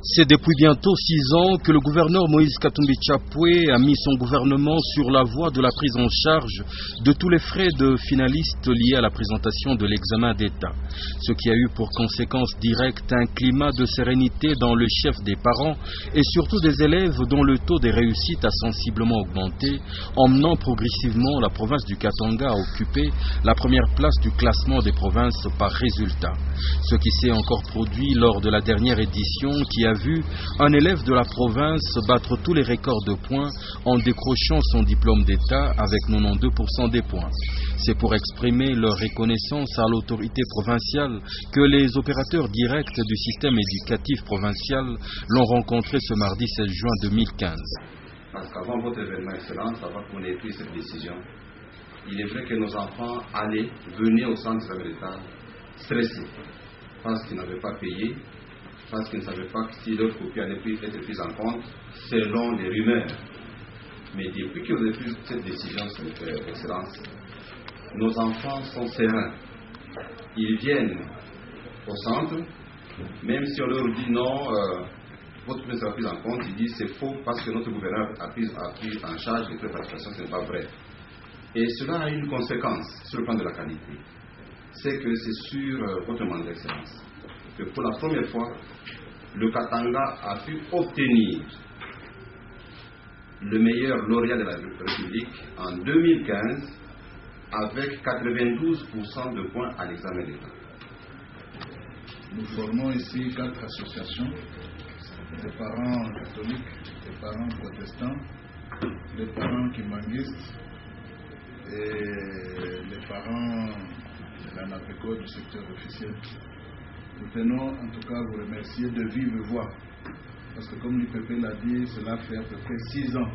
C'est depuis bientôt 6 ans que le gouverneur Moïse Katumbi Chapwe a mis son gouvernement sur la voie de la prise en charge de tous les frais de finalistes liés à la présentation de l'examen d'État. Ce qui a eu pour conséquence directe un climat de sérénité dans le chef des parents et surtout des élèves dont le taux de réussite a sensiblement augmenté, emmenant progressivement la province du Katanga à occuper la première place du classement des provinces par résultat. Ce qui s'est encore produit lors de la dernière édition qui a vu un élève de la province battre tous les records de points en décrochant son diplôme d'État avec 92% des points. C'est pour exprimer leur reconnaissance à l'autorité provinciale que les opérateurs directs du système éducatif provincial l'ont rencontré ce mardi 16 juin 2015. Parce qu'avant votre événement Excellence, avant qu'on ait pris cette décision, il est vrai que nos enfants venaient au centre de l'État stressés parce qu'ils n'avaient pas payé, parce qu'ils ne savaient pas si leur copie allait être prise en compte selon les rumeurs. Mais depuis que vous avez pris cette décision, Excellence, nos enfants sont sereins. Ils viennent au centre, même si on leur dit non, votre copie sera prise en compte, ils disent c'est faux parce que notre gouverneur a pris en charge les préparations, ce n'est pas vrai. Et cela a une conséquence sur le plan de la qualité. C'est que c'est sur votre mandat d'Excellence que pour la première fois, le Katanga a pu obtenir le meilleur lauréat de la République en 2015 avec 92% de points à l'examen d'État. Nous formons ici 4 associations, des parents catholiques, des parents protestants, des parents kimanguistes et les parents de la NAPECO du secteur officiel. Nous tenons en tout cas à vous remercier de vive voix, parce que comme l'IPP l'a dit, cela fait à peu près 6 ans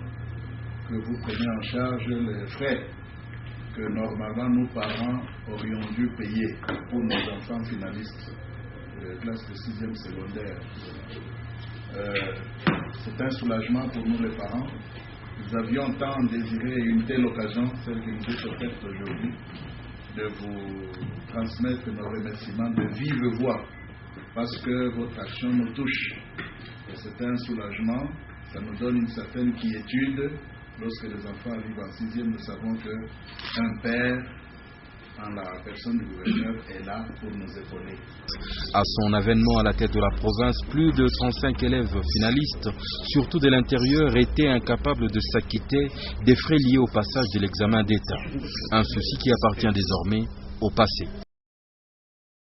que vous prenez en charge les frais que normalement nous parents aurions dû payer pour nos enfants finalistes de classe de 6e secondaire. C'est un soulagement pour nous les parents. Nous avions tant désiré une telle occasion, celle qui nous est offerte aujourd'hui, de vous transmettre nos remerciements de vive voix, parce que votre action nous touche. Et c'est un soulagement, ça nous donne une certaine quiétude. Lorsque les enfants arrivent en 6e, nous savons qu'un père, en la personne du gouverneur, est là pour nous épauler. À son avènement à la tête de la province, plus de 35 élèves finalistes, surtout de l'intérieur, étaient incapables de s'acquitter des frais liés au passage de l'examen d'État. Un souci qui appartient désormais au passé.